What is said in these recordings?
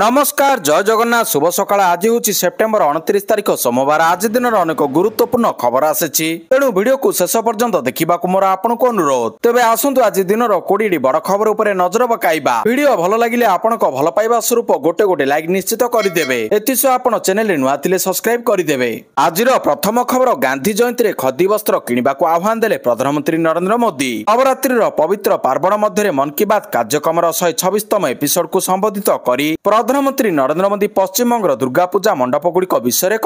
नमस्कार जय जगन्नाथ शुभ सकाळ। आज हूँ सेप्टेम्बर 29 तारिख सोमवार। आज दिन अनेक गुरुत्वपूर्ण खबर आसी तेणु भिडियो को शेष पर्यंत देखा मोर आपन को अनुरोध। तेबे आसतु आज दिन 20 बड़ खबर उपर नजर पकाइबा। भिडियो भल लगिले आपण को भल पाइबा स्वरूप गोटे गोटे लाइक निश्चित करदेवे। एतिस आपण चैनल नुआ थिले सब्सक्राइब करदेवे। आज प्रथम खबर गांधी जयंती रे खदी वस्त्र किनिबा को आह्वान देले प्रधानमंत्री नरेंद्र मोदी। नवरात्रि पवित्र पार्वण मध्य मन की बात कार्यक्रम 126तम एपिसोड को संबोधित करी प्रधानमंत्री नरेंद्र मोदी पश्चिम बंगर दुर्गा पूजा मंडप गुड़िक विषय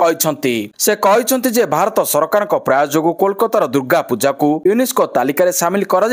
से कहते जे भारत सरकार प्रयास जो कोलकातार दुर्गा पूजा को यूनेस्को तालिका सामिल कर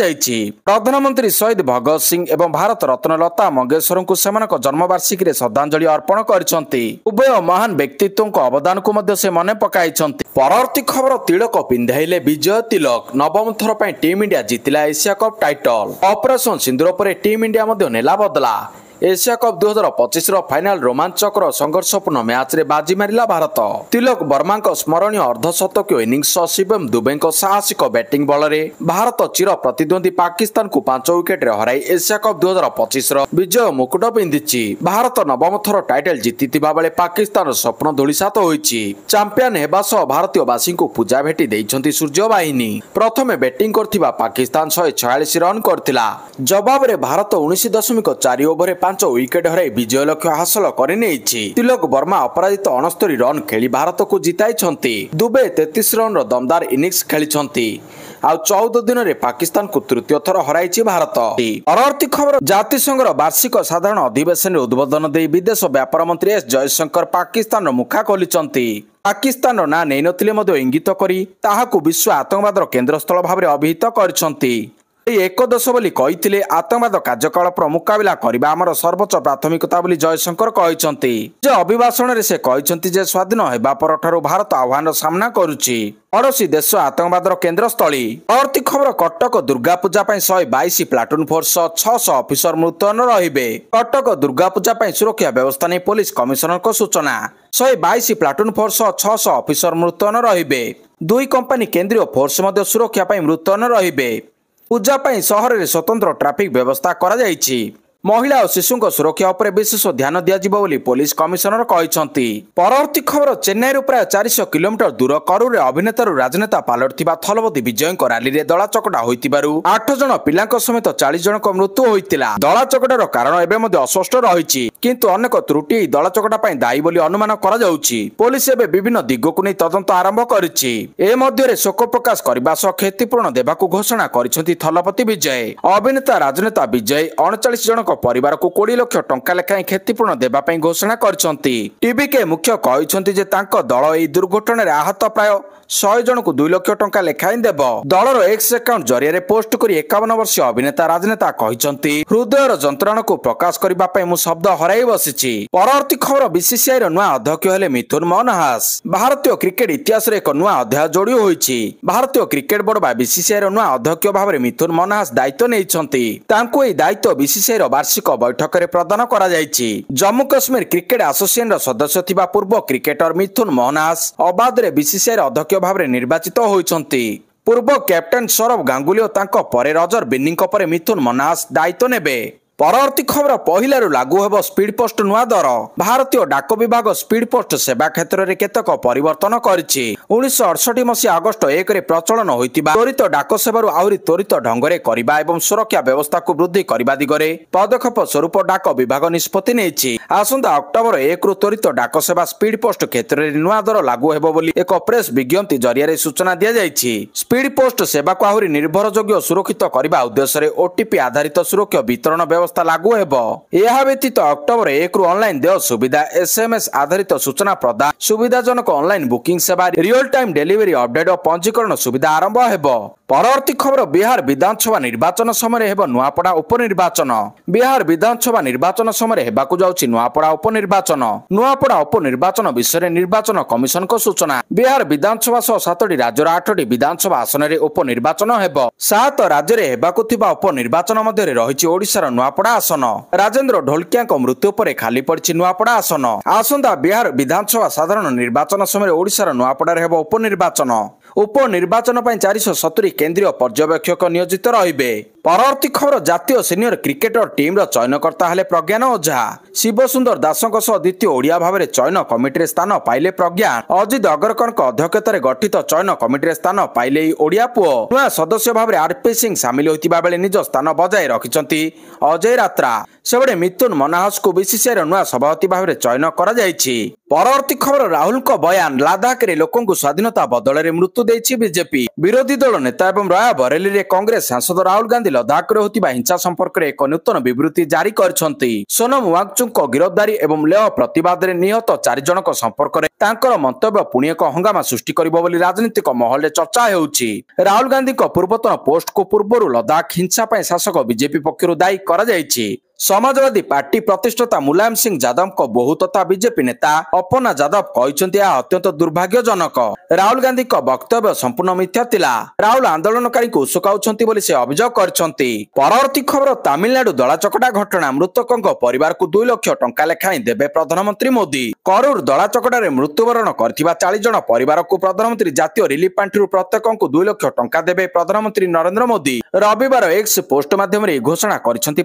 प्रधानमंत्री शहीद भगत सिंह एवं भारत रत्न लता मंगेशकर को सेमानक जन्मवार्षिकी रे श्रद्धांजलि अर्पण करछंती। उभय महान व्यक्तित्व अवदान को मध्य से मन पकाइछंती। परवर्ती खबर तिलक पिंधाइले विजय तिलक। नवम थर पर टीम इंडिया जीतिला Asia cup title. Operation Sindoor पर टीम इंडिया मध्य नेला बदला। एशिया कप 2025 फाइनाल रोमांचकर संघर्षपूर्ण मैच रे बाजी मारिला भारत। तिलक वर्मा स्मरणीय अर्धशतकीय इनिंग्स शिवम दुबे साहसिक बैटिंग बल रे भारत चिर प्रतिद्वंदी पाकिस्तान को 5 विकेट रे हराई एशिया कप 2025 विजय मुकुट पिंधिछि। भारत नवम थर टाइटल जीतिथिबा बेले पाकिस्तान स्वप्न धूलिसात होईछि। चैंपियन हेबा सह भारतीयवासी को पूजा भेटी दैछंती सूर्य बाहिनी। प्रथमे बैटिंग करथिबा पाकिस्तान 146 रन करथिला। जवाब रे भारत 19.4 ओवर 5 विकेट हराई विजय लक्ष्य हासिल करनेछि। तिलक वर्मा अपराजित 69 रन खेली भारत को जिताइछंती। दुबे 33 रन दमदार इनिंग्स खेलिछंती। आ 14 दिन रे पाकिस्तान को तृतीय थर हराइछि भारत। परवर्ती खबर जातिसंघर वार्षिक साधारण अधिवेशन उद्बोधन दे विदेश व्यापार मंत्री एस जयशंकर पाकिस्तान मुखा खोलिछंती। पाकिस्तान ना नै नथिले मध्य इंगित करी ताहाकु विश्व आतंकवादर केन्द्रस्थल भाव अभिहित करछंती। एक देश बोली कही आतंकवाद कार्यकलापर मुकाबिला करने आमर सर्वोच्च प्राथमिकता बोली जयशंकर कहते। अभिभाषण में से कहते जे स्वाधीन होगा पर भारत आह्वान सामना करुच्ची। पड़ोशी देश आतंकवादर केन्द्रस्थली। परवर्ती खबर Cuttack Durga Puja 122 platoon force 600 officer मुतयन रहिबे। कटक दुर्गा पूजा सुरक्षा व्यवस्था नहीं पुलिस कमिशनर को सूचना। 122 प्लाटून फोर्स 600 ऑफिसर मुतयन रहिबे। 2 कंपनी केंद्रीय फोर्स सुरक्षा मुतयन रहिबे। पूजा सहर में स्वतंत्र ट्राफिक व्यवस्था करा जायछि। महिला और शिशु सुरक्षा उपर विशेष ध्यान दिया पुलिस कमिशनर कहते। परवर्ती खबर चेन्नई प्राय 400 किलोमीटर दूर करूर अभिनेतारू राजनेता पालटिथिबा थलपति विजय रैली में दला चकटा होइतिबारु 8 जन पिला समेत 40 जन मृत्यु होइतिला। दला चकटार कारण एवं अस्पष्ट रही किंतु अनेक त्रुटि दला चकटा दायी बोली अनुमान करा जाउछि। पुलिस एवं विभिन्न दिग को नहीं तदंत आरंभ करिछि। ए मध्य शोक प्रकाश करने सह क्षतिपूरण देवाक घोषणा करिसेंति थलपति विजय। अभिनेता राजनेता विजय 39 जन परिवार को 20 लाख टंका लेखाएं क्षतिपूरण देवाई घोषणा करछंती। टीवी के मुख्य कहते जे तांको दल एही दुर्घटना रे आहत प्राय 100 जन को 2 लाख टंका लेखाएं देव। दलर एक्स अकाउंट जरिए पोस्ट कर 51 वर्षीय अभिनेता राजनेता कहते हृदयर जंत्रणा को प्रकाश करने मु शब्द हराई बसी। परवर्ती खबर बीसीसीआई नुआ अध्यक्ष हेले मिथुन मोहनहास। भारतीय क्रिकेट इतिहास एक नुआ अध्याय जोड़ी होईछि। भारतीय क्रिकेट बोर्ड बा बीसीसीआई नुआ अध्यक्ष भाव मिथुन मोहनहास दायित्व नैछंती। तांको एही दायित्व बीसीसीआई वार्षिक बैठक में प्रदान करा जायछि। जम्मू कश्मीर क्रिकेट एसोसिएशन सदस्य थिबा पूर्व क्रिकेटर मिथुन मोहनहास अबाध रे बीसीसीआई अध्यक्ष भाव निर्वाचित होइछंती। पूर्व कैप्टेन सौरभ गांगुली और तांको परे रजर बिन्नीଙ୍କ ପରେ मिथुन मोहनहास दायित्व नेबे। परवर्ती खबर पहिलारू लागू हेब स्पीड पोस्ट नुआ दर। भारतीय डाक विभाग स्पीड पोस्ट सेवा क्षेत्र में केतक परिवर्तन करिछि। 1968 मसीहा अगस्ट 1 रे प्रचलन होइतिबा त्वरित डाक सेवारू आहुरी त्वरित ढंगरे करिबा एवं सुरक्षा व्यवस्था को वृद्धि करबा दिगरे पदक्षेप स्वरूप डाक विभाग निष्पत्ति नेछि। आसंता अक्टोबर 1 रु त्वरित डाक सेवा स्पीड पोस्ट क्षेत्र में नुआ दर लागू हेब बोली एक प्रेस विज्ञप्ति जरिए सूचना दिया जायछि। स्पीड पोस्ट सेवा को आहुरी निर्भरयोग्य सुरक्षित करबा उद्देश्य ओटीपी आधारित सुरक्षा वितरण व्यवस्था लागू हेब। यह व्यतीत अक्टोबर 1 रु ऑनलाइन देय सुविधा एसएमएस आधारित सूचना प्रदान सुविधाजनक ऑनलाइन बुकिंग सेवा रियल टाइम डिलीवरी अपडेट और पंजीकरण सुविधा आरंभ हेब। परवर्ती खबर बिहार विधानसभा निर्वाचन समय हेब नुआपड़ा उपनिर्वाचन। बिहार विधानसभा निर्वाचन समय हेबाकु जाउछि नुआपड़ा उपनिर्वाचन। नुआपड़ा उपनिर्वाचन विषय निर्वाचन कमिशन को सूचना। बिहार विधानसभा सह 7टी राज्यर 8टी विधानसभा आसन में उपनिर्वाचन हेब। 7 राज्य में हेबाकु थिबा उपनिर्वाचन मध्य रही ओडिशार नुआपड़ा आसन। राजेंद्र ढोलकिया मृत्यु पर खाली पड़ी नुआपड़ा आसन। आसंता बिहार विधानसभा साधारण निर्वाचन समय ओडिशार नुआपड़ा हेब उपनिर्वाचन। उपनिर्वाचन 470 केंद्रीय पर्यवेक्षक नियोजित रहिबे। परवर्ती खबर जातीय सिनियर क्रिकेटर टीम चयनकर्ता हेले प्रज्ञान ओझा शिवसुंदर दासों द्वितीय ओडिया भाव में चयन कमिटी स्थान पाइले प्रज्ञान अजित अग्रकर अध्यक्षतार गठित चयन कमिटी स्थान पाइले ओडिया पुओ नुआ सदस्य भाव में आरपी सिंह सामिल होता बेले निज स्थान बजाय रखिंट अजय रात्रा सेबड़े मिथुन मनाहस को बीसीसीआई नुआ सभापति भाव में चयन कर परवर्ती खबर राहुल को बयान लद्दाख रे लोकों को स्वाधीनता बदल में मृत्यु देछि बीजेपी विरोधी दल नेता एवं रायबरेली रे कांग्रेस सांसद राहुल गांधी लद्दाख रे होतिबा हिंसा संपर्क में एक नूतन विवृत्ति जारी करछंती सोनम वांगचुक गिरफ्तारी एवं लेह प्रतिवाद रे निहत 4 जनक संपर्क में तांकर मंतव्य पुणी एक हंगामा सृष्टि करिबो बोली राजनीतिक महल रे चर्चा हेउछि राहुल गांधी को पूर्वतन पोस्ट को पूर्व लद्दाख हिंसा पय शासक बीजेपी पक्षरु दायी करा जायछि समाजवादी पार्टी प्रतिष्ठाता मुलायम सिंह यादव को बहु तथा बीजेपी नेता अपना यादव कहते अत्यंत दुर्भाग्यजनक राहुल गांधी को वक्तव्य संपूर्ण मिथ्या थिला राहुल आंदोलनकारी को उसकाउछंती बोली से अभियोग करछंती परवर्ती खबर तमिलनाडु दलाचकटा घटना मृतकों परिवार को 2 लाख टंका लेखाई देबे प्रधानमंत्री मोदी करूर दलाचकटा मृत्युवरण करथिबा 40 जन परिवार को प्रधानमंत्री जातीय रिलीफ पांठिरु प्रत्येक को 2 लाख टंका देबे प्रधानमंत्री नरेंद्र मोदी रविवार एक्स पोस्ट माध्यम घोषणा करिसंती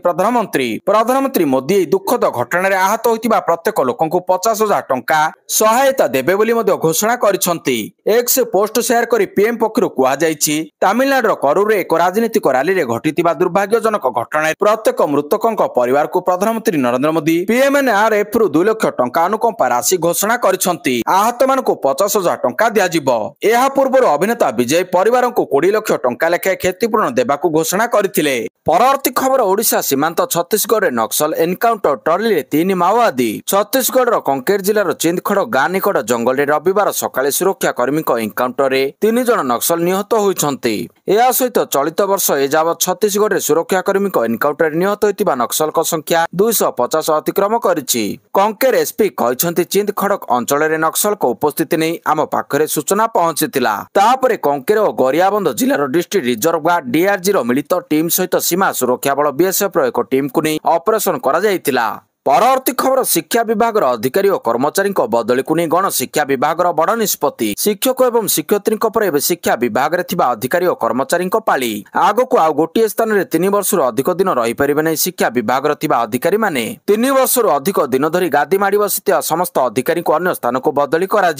प्रधानमंत्री मोदी दुखद घटना आहत होता प्रत्येक लोक 50,000 टंका सहायता देबे बोली घोषणा करिसंती एक्स पोस्ट शेयर करी पीएम पक्षरु कुहा जायछि तमिलनाडु करूर एक राजनीतिक रैली रे घटितिबा दुर्भाग्यजनक घटना प्रत्येक मृतकों परिवार को प्रधानमंत्री नरेंद्र मोदी पीएमएनआरएफ रु 2 लाख टंका अनुकंपा राशि घोषणा करिसंती आहत मानकु 50,000 टंका दिया जिवो एहा पूर्व अभिनेता विजय परिवार को 20 लाख टंका लेखा क्षतिपूरण देबाकू घोषणा करथिले परवर्ती खबर ओडिशा सीमांत छत्तीसगढ़ नक्सल एनकाउंटर टर्ली 3 माओवादी छत्तीसगढ़ कंकेर जिलार चिंदखड़ गाँ निकट जंगल रविवार सकाळे सुरक्षा कर्मी एनकाउंटर 3 जन नक्सल निहत होइछंती या सहित चलित वर्ष एजावत छत्तीसगढ़ सुरक्षा कर्मी एनकाउंटर निहत होइतिबा नक्सल संख्या 250 अतिक्रम करिछि कंकेर एसपी कहछंती चिंदखड़ अंचल रे नक्सल को उपस्थिति नै आम पाखरे सूचना पहुंचीतिला तापरे कंकेर और गरियाबंद जिलार डिस्ट्रिक्ट रिजर्व गार्ड डीआरजी रो मिलित टीम सहित सीमा सुरक्षा बल बीएसएफ रो एक टीम को नै ऑपरेशन करा जायतिला परवर्ती खबर शिक्षा विभाग अधिकारी और कर्मचारी बदली को नहीं गण शिक्षा विभाग बड़ निष्पत्ति शिक्षक एवं शिक्षयित्री शिक्षा विभाग में अधिकारी और कर्मचारी पाली आग को आउ गोटे स्थान में 3 वर्ष अधिक दिन रहीपर नहीं शिक्षा विभाग अधिकारी माने 3 वर्ष अधिक दिन धरी गादी माड़ी बसी समस्त अधिकारी को अन्य स्थान को बदली कर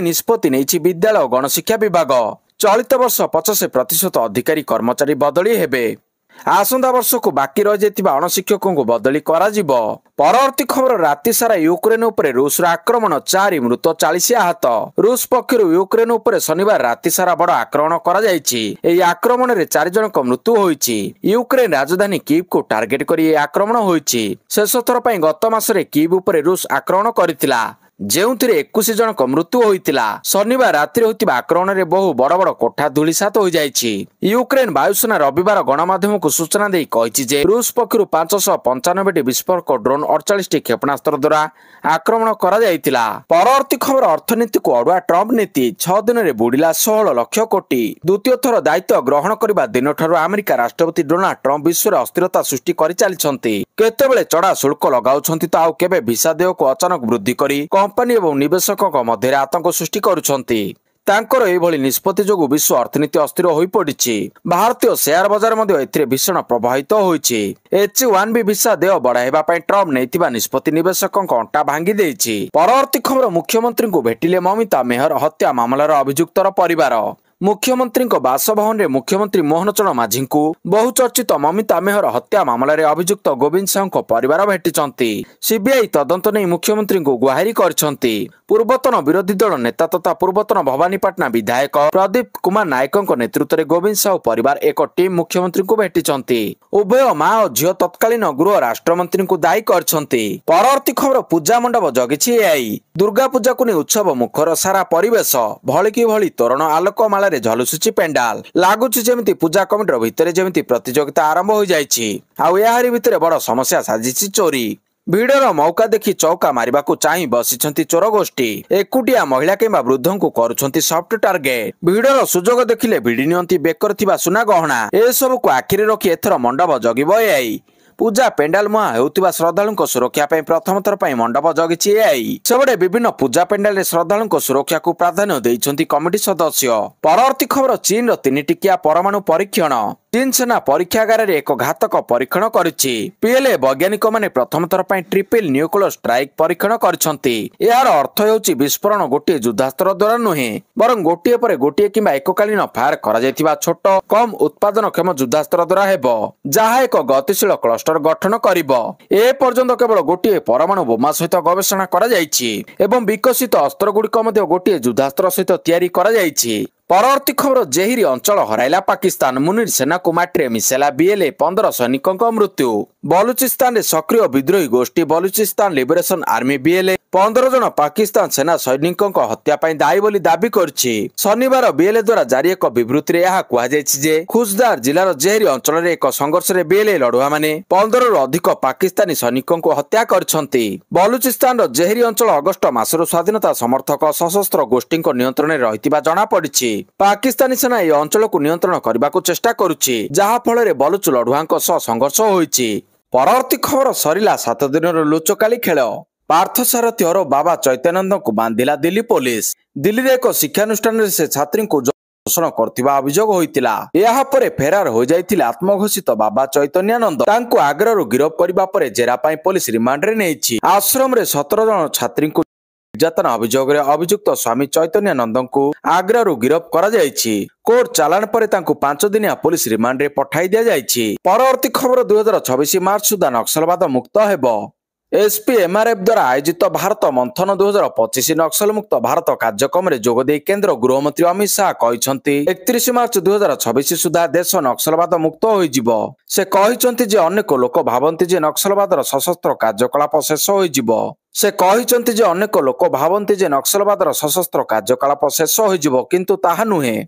निष्पत्ति नहीं विद्यालय और गणशिक्षा विभाग चलित वर्ष 50% अधिकारी कर्मचारी बदली हेबे आसंता वर्ष को बाकी रही अणशिक्षकों को बदली करा जिवो परवर्ती खबर राति सारा यूक्रेन उपरे रूस आक्रमण 4 मृत 40 आहत रूस पक्षरु यूक्रेन उपरे शनिवार राति सारा बड़ आक्रमण करा जायछि एई आक्रमण रे 4 जनक मृत्यु होईछि यूक्रेन राजधानी कीव को टार्गेट करी आक्रमण होईछि शेष थर पई गत मासरे कीव उपरे रूस आक्रमण करितिला जेउथिरे 21 जनक मृत्यु होइतिला शनिवार रात्रि होतिबा आक्रमण रे बहु बड़ बड़ कोठा धूलिसात हो जायछि यूक्रेन वायुसेना रविवार गणमाध्यम को सूचना देई कहिछि जे रूस पक्षरु 595 विस्फोटक ड्रोन 48 टी क्षेपणास्त्र द्वारा आक्रमण करा जायतिला परवर्ती खबर अर्थनीति को अडुआ ट्रम्प नीति 6 दिन रे बुडिला 16 लाख कोटी द्वितीय थर दायित्व ग्रहण करबा दिन ठारू अमेरिका राष्ट्रपति डोनाल्ड ट्रम्प विश्व रे अस्थिरता सृष्टि करि चालिछंती केतेबेले चढ़ा शुल्क लगाउछंती तो आउ केबे भिसा देय को अचानक वृद्धि करी कंपनी एवं निवेशकों मध्य आतंक सृष्टि करुछंती तांकर एभली निष्पत्ति जोगु विश्व अर्थनीति अस्थिर होई पड़िछि भारतीय शेयर बाजार मध्ये एथिरे भीषण प्रभावित होईछि H1B भिसा देय बढ़ाइबा पई ट्रम्प नेतिबा निष्पत्ति निवेशकों अंटा भांगी देछि परवर्ती खबर मुख्यमंत्री को भेटिले ममिता मेहर हत्या मामलार अभियुक्तर परिवार मुख्यमंत्री बासभवन में मुख्यमंत्री मोहन चरण माझी को बहुचर्चित ममिता मेहर हत्या मामलें अभियुक्त गोविंद साहू परिवार भेटिचंती सीबीआई तदंत नहीं मुख्यमंत्री को गुहारी करछंती पूर्वतन विरोधी दल नेता तथा पूर्वतन भवानीपाटना विधायक प्रदीप कुमार नायक नेतृत्व में गोविंद साहू परिवार एक टीम मुख्यमंत्री को भेटिचंती उभय मां और झील तत्कालीन गृह राष्ट्रमंत्री को दायी करछंती परवर्ती खबर पूजा मंडप जगिछि एआई दुर्गा पूजा को नहीं उत्सव मुखर सारा परिवेश भलिकी भली तोरण आलोकमाला रे झलुसुची पेंडाल लागुची जेमिति पूजा कमिटर भितरे जेमिति प्रतियोगिता आरंभ हो जाइछि आउ याहारी भितरे बड़ समस्या साजिछि चोरी भिडर मौका देखि चौका मारिबा को चाहि बसिछंती चोर गोष्ठी एकुटिया महिला किंबा वृद्धों को करुछंती सॉफ्ट टार्गेट भिडर सुजोग देखिले भिडी नियंती बेकर थिबा सुना गहना ए सब को आखिरे रखी एथर मंडप जगिबो एआई पूजा पेंडाल मुहा हेउतिबा श्रद्धालुंको सुरक्षा पई प्रथम थर पई मंडप जगिछि एआई सबडे विभिन्न पूजा पेंडाल रे श्रद्धालुंको सुरक्षा को प्राधान्य दैछंती कमिटी सदस्य परवर्ती खबर चीन रो 3 टिकिया परमाणु परीक्षण चीन सेना परीक्षागार एक घातक परीक्षण करिछि। पीएलए वैज्ञानिक माने प्रथम थर पई ट्रिपल न्यूक्लियर स्ट्राइक परीक्षण करछंती। यार अर्थ हेउछि विस्फोरण गोटे युद्धास्त्र द्वारा नुहे बरं गोटे पर गोटे किंबा एककालीन फायर करा जायतिबा छोट कम उत्पादनक्षम युद्धास्त्र द्वारा हेबो, जहा एक गतिशील क्लस्टर गठन करिबो। ए पर्यंत केवल गोटे परमाणु बोमा सहित गवेषणा करा जायछि एवं विकसित अस्त्र गुड़िक मध्य गोटे युद्धास्त्र सहित तैयारी करा जायछि। परवर्ती खबर जेहिरी अंचल हराइला पाकिस्तान। मुनीर सेना को माटीरे मिसेला बीएलए 15 सैनिकों मृत्यु। बलुचिस्तान सक्रिय विद्रोही गोष्ठी बलुचिस्तान लिबरेशन आर्मी बीएलए 15 जन पाकिस्तान सेना सैनिकों हत्या पाई दायी बोली दाबी करछि। शनिवार बीएलए द्वारा जारी एक विबृति रे यह कुहाଯାଇଛି जे खुजदार जिलार जेहिरी अंचल रे एक संघर्ष रे बीएलए लड़ुआ माने 15 रु अधिक पाकिस्तानी सैनिकों हत्या करछंती। बलुचिस्तान रो जेहिरी अंचल अगस्त मासरो स्वाधीनता समर्थक सशस्त्र गोष्ठी नियंत्रण रे रहितिबा जणा पड़िछि। पाकिस्तानी सेना ए अंचल को नियंत्रण करने को चेष्टा करुछि, जहा फल रे बलुच लड़ुआंक सह संघर्ष होईछि। परवर्ती खबर सरिला 7 दिन लुचकाली खेल। पार्थसारथी और बाबा चैतन्यानंद को बांधिला दिल्ली पुलिस। दिल्ली रे एक शिक्षानुष्ठान से छात्री को शोषण करथिबा अभियोग होइतिला। एहा परे फेरार हो जाइथिले आत्मघोषित बाबा चैतन्यानंद। तांको आग्रारू गिरफ करबा परे जेरा पाई पुलिस रिमांड रे नेइछि। आश्रम रे 17 जन छात्री को निर्यातन अभियोग रे अभियुक्त स्वामी चैतन्यानंद को आग्रारू गिरफ करा जायछि। कोर्ट चालान पर 5 दिनिया पुलिस रिमांड रे पठाई दिया जायछि। परवर्ती खबर 2026 मार्च सुधा नक्सलवाद मुक्त हेबो। एसपी एमआरएफ द्वारा आयोजित भारत मंथन 2025 नक्सल मुक्त भारत कार्यक्रम रे जोगदे केंद्र गृहमंत्री अमित शाह कहिसंती 31 मार्च 2026 सुधा देश नक्सलवाद मुक्त होइजिबो। से कहिसंती जे अनेक लोक भाबंती जे नक्सलवादर सशस्त्र कार्यकलाप शेष होइजिबो। से कहिसंती जे अनेक लोक भाबंती जे नक्सलवादर सशस्त्र कार्यकलाप शेष होइजिबो, किंतु ताहा नुहे।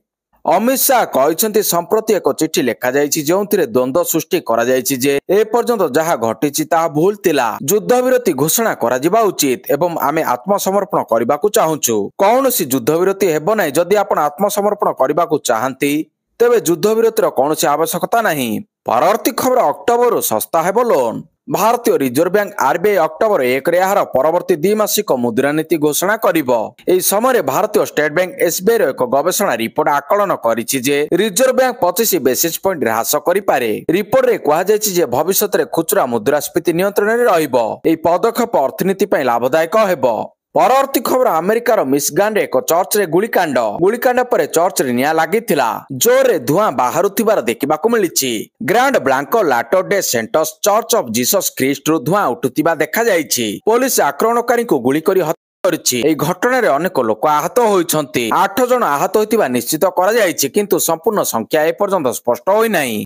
अमित शाह कहिसंती संप्रति एक चिठी लेखा जायछि जोंथिरे द्वंद्व सृष्टि करा जायछि जे ए पर्यंत जहा घटिछि ताहा भूल तिला। युद्ध विरति घोषणा करा जिबा उचित एवं आमे आत्मसमर्पण करबाकू चाहूछु। कौनसी युद्ध विरति हेबो नै। जदि आपण आत्मसमर्पण करबाकू चाहंती तेबे युद्ध विरतिर कौनसी आवश्यकता नहीं। परवर्ती खबर अक्टोबर सस्ता हेबो लोन। भारतीय रिजर्व बैंक आरबीआई अक्टोबर 1 रे यार परवर्ती द्विमासिक मुद्रानीति घोषणा करिबो। एई समय भारतीय स्टेट बैंक एसबीआई रो एक गवेषणा रिपोर्ट आकलन करिछि जे रिजर्व बैंक 25 बेसिस पॉइंट ह्रास करि पारे। रिपोर्ट रे कहा जायछि जे भविष्यत रे खुचरा मुद्रास्फीति नियंत्रण रे रहिबो। एई पदक्षेप अर्थनीति पई लाभदायक हेबो। परवर्ती खबर अमेरिकार मिशिगान रे एक चर्च रे गुलिकांड पर चर्च रे निया लागिथिला। जोर रे धुआं बाहरुथिबार देखिबाकू मिलिछि। Grand Blanc latter day saints church of Jesus Christ रो धुआं उठुथिबा देखा जायछि। पुलिस आक्रमणकारी को गुली करी हत्या करछि। एई घटना रे अनेक लोक आहत होइछन्ति। 8 जन आहत होइतिबा निश्चित करा जायछि, किंतु संपूर्ण संख्या ए पर्यंत स्पष्ट होई नाही।